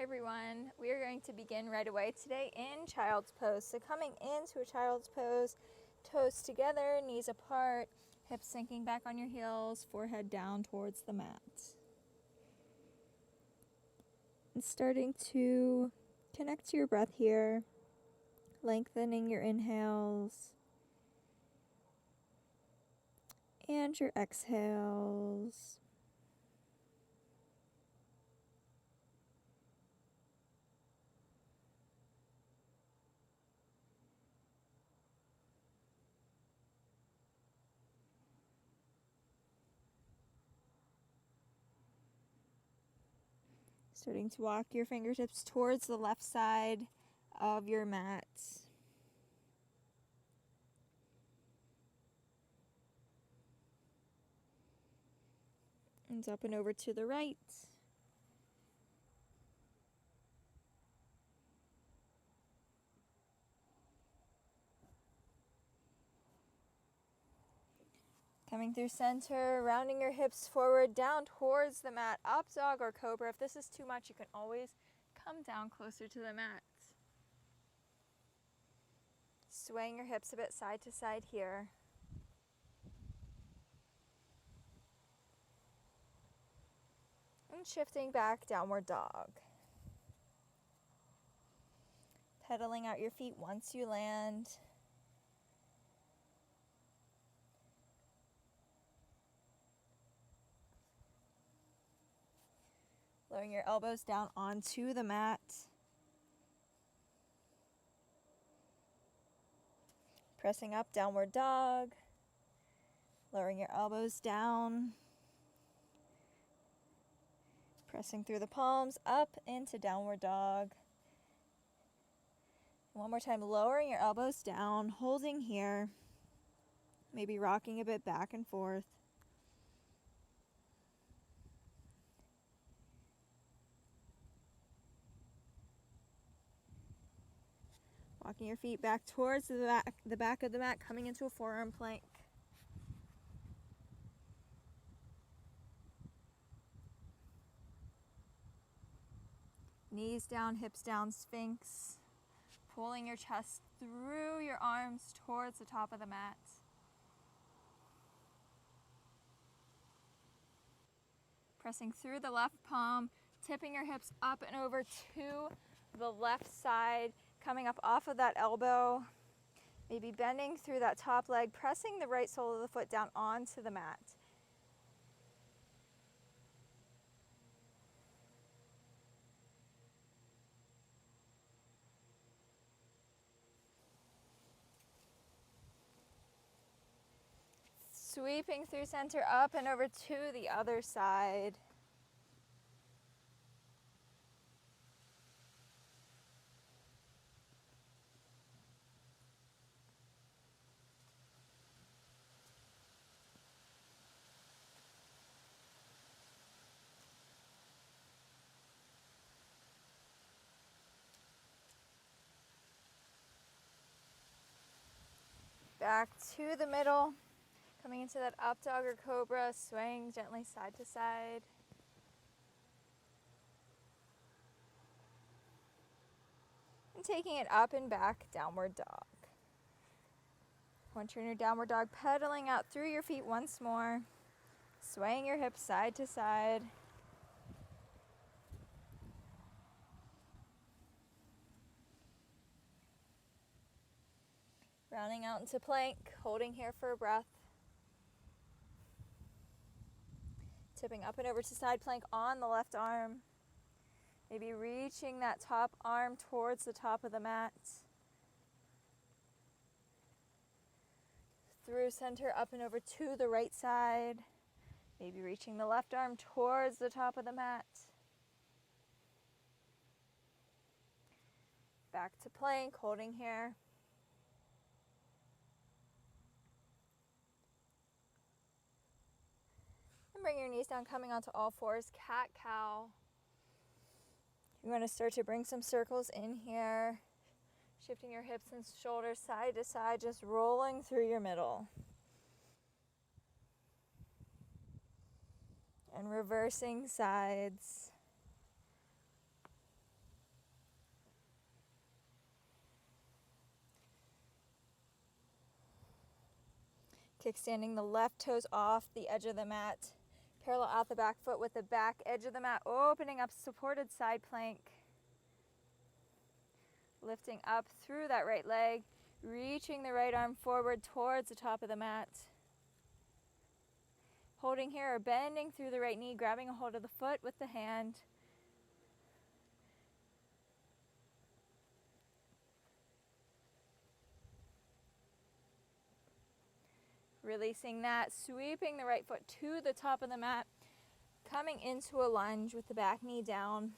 everyone. We are going to begin right away today in child's pose. So coming into a child's pose, toes together, knees apart, hips sinking back on your heels, forehead down towards the mat. And starting to connect to your breath here, lengthening your inhales and your exhales. Starting to walk your fingertips towards the left side of your mat. And up and over to the right. Coming through center, rounding your hips forward, down towards the mat, up dog or cobra. If this is too much, you can always come down closer to the mat. Swaying your hips a bit side to side here. And shifting back, downward dog. Pedaling out your feet once you land. Lowering your elbows down onto the mat. Pressing up, downward dog. Lowering your elbows down. Pressing through the palms, up into downward dog. One more time, lowering your elbows down, holding here. Maybe rocking a bit back and forth. Walking your feet back towards the back of the mat, coming into a forearm plank. Knees down, hips down, Sphinx. Pulling your chest through your arms towards the top of the mat. Pressing through the left palm, tipping your hips up and over to the left side, coming up off of that elbow, maybe bending through that top leg, pressing the right sole of the foot down onto the mat. Sweeping through center, up and over to the other side. Back to the middle, coming into that up dog or cobra, swaying gently side to side. And taking it up and back, downward dog. Once you're in your downward dog, pedaling out through your feet once more, swaying your hips side to side. Rounding out into plank, holding here for a breath. Tipping up and over to side plank on the left arm. Maybe reaching that top arm towards the top of the mat. Through center, up and over to the right side. Maybe reaching the left arm towards the top of the mat. Back to plank, holding here. And bring your knees down, coming onto all fours, cat-cow. You're going to start to bring some circles in here. Shifting your hips and shoulders side to side, just rolling through your middle. And reversing sides. Kickstanding the left toes off the edge of the mat. Parallel out the back foot with the back edge of the mat, opening up supported side plank. Lifting up through that right leg, reaching the right arm forward towards the top of the mat. Holding here or bending through the right knee, grabbing a hold of the foot with the hand. Releasing that, sweeping the right foot to the top of the mat, coming into a lunge with the back knee down.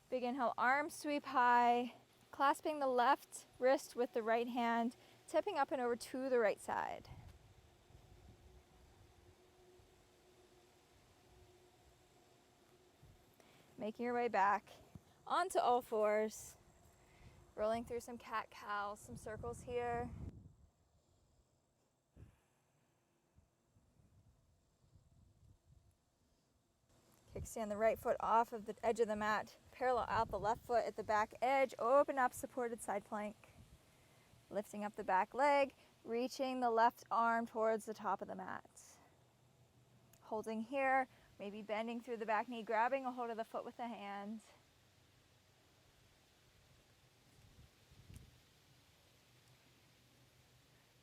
Big inhale, arms sweep high, clasping the left wrist with the right hand, tipping up and over to the right side. Making your way back onto all fours, rolling through some cat-cow, some circles here. Kickstand the right foot off of the edge of the mat, parallel out the left foot at the back edge, open up supported side plank. Lifting up the back leg, reaching the left arm towards the top of the mat. Holding here, maybe bending through the back knee, grabbing a hold of the foot with the hand.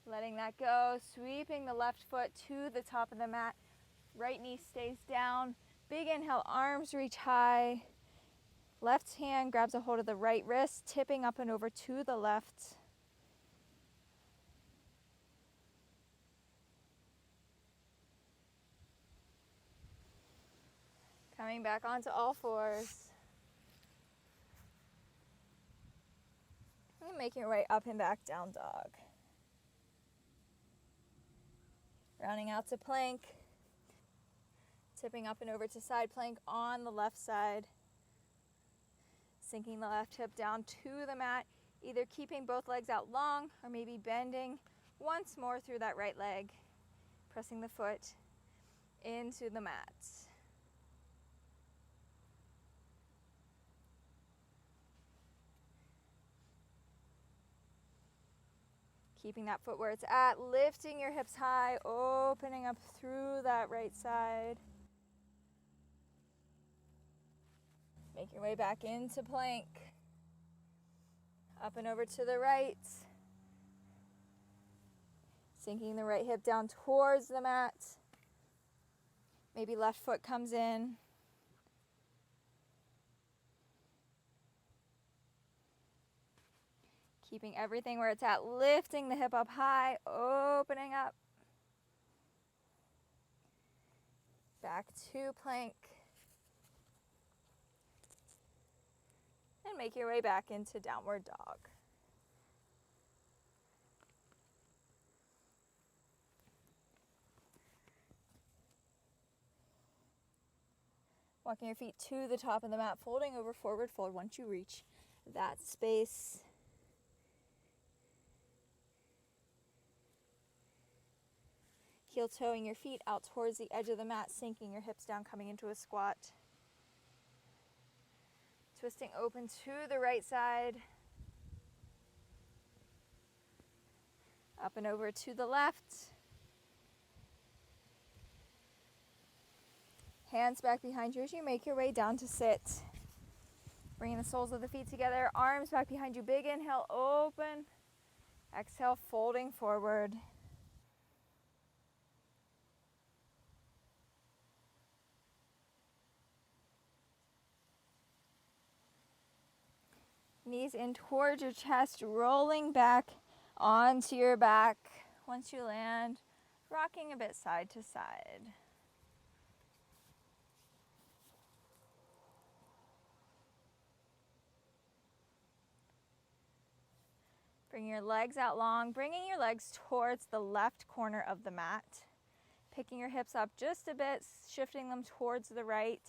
Letting that go, sweeping the left foot to the top of the mat. Right knee stays down. Big inhale, arms reach high. Left hand grabs a hold of the right wrist, tipping up and over to the left. Coming back onto all fours. And making your way up and back, down dog. Rounding out to plank. Tipping up and over to side plank on the left side. Sinking the left hip down to the mat, either keeping both legs out long or maybe bending once more through that right leg. Pressing the foot into the mat. Keeping that foot where it's at, lifting your hips high, opening up through that right side. Make your way back into plank. Up and over to the right. Sinking the right hip down towards the mat. Maybe left foot comes in. Keeping everything where it's at, lifting the hip up high, opening up. Back to plank. And make your way back into downward dog. Walking your feet to the top of the mat, folding over forward fold once you reach that space. Heel toeing your feet out towards the edge of the mat, sinking your hips down, coming into a squat. Twisting open to the right side. Up and over to the left. Hands back behind you as you make your way down to sit. Bringing the soles of the feet together, arms back behind you. Big inhale, open. Exhale, folding forward. Knees in towards your chest, rolling back onto your back. Once you land, rocking a bit side to side. Bring your legs out long, bringing your legs towards the left corner of the mat. Picking your hips up just a bit, shifting them towards the right.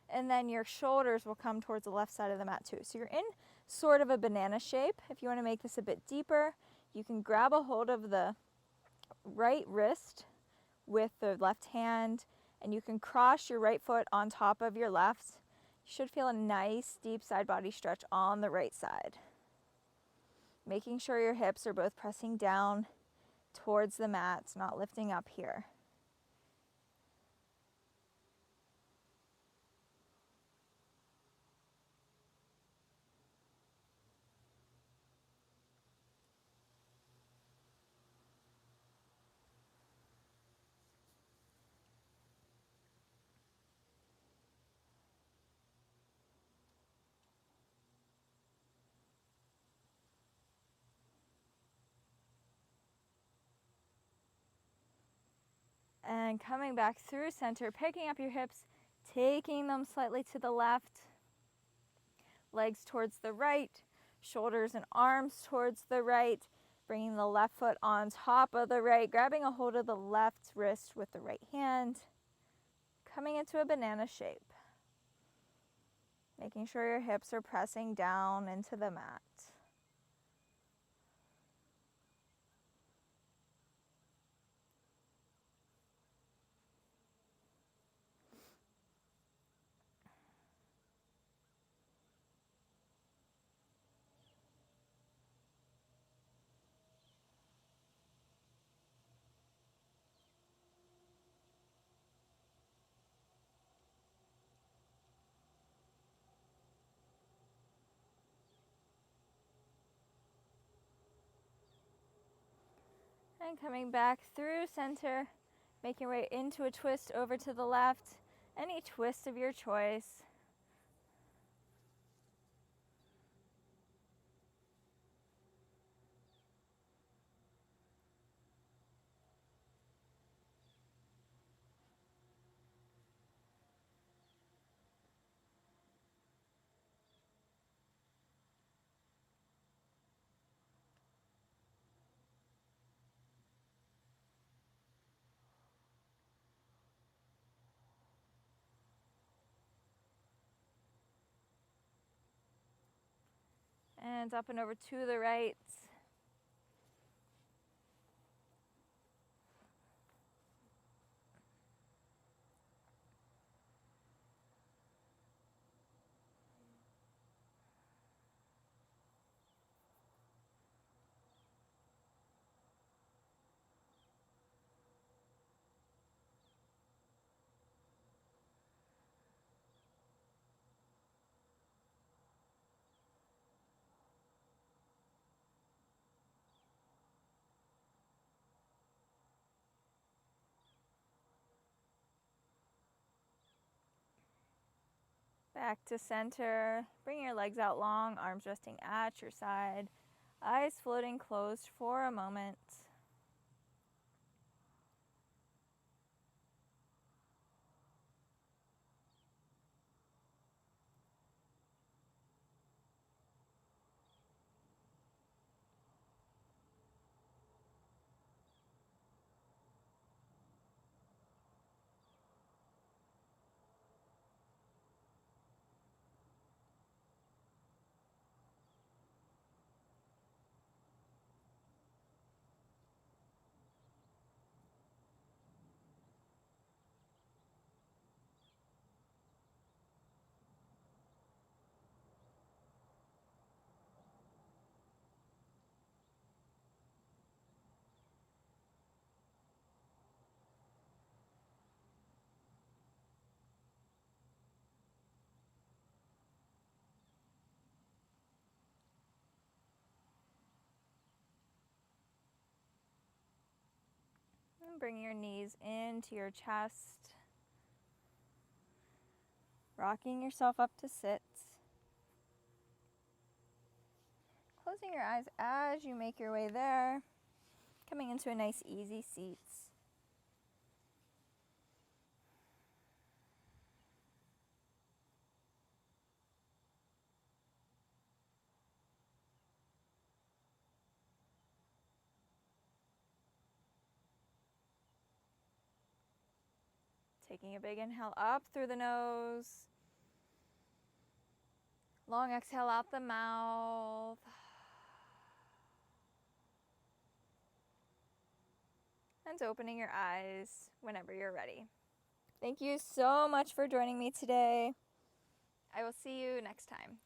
And then your shoulders will come towards the left side of the mat too. So you're in sort of a banana shape. If you want to make this a bit deeper, you can grab a hold of the right wrist with the left hand, and you can cross your right foot on top of your left. You should feel a nice deep side body stretch on the right side. Making sure your hips are both pressing down, towards the mat, not lifting up here. And coming back through center, picking up your hips, taking them slightly to the left, legs towards the right, shoulders and arms towards the right, bringing the left foot on top of the right, grabbing a hold of the left wrist with the right hand, coming into a banana shape, making sure your hips are pressing down into the mat. And coming back through center, making your way into a twist over to the left, any twist of your choice. And up and over to the right. Back to center. Bring your legs out long, arms resting at your side, eyes floating closed for a moment. And bring your knees into your chest, rocking yourself up to sit. Closing your eyes as you make your way there, coming into a nice easy seat. Taking a big inhale up through the nose. Long exhale out the mouth. And opening your eyes whenever you're ready. Thank you so much for joining me today. I will see you next time.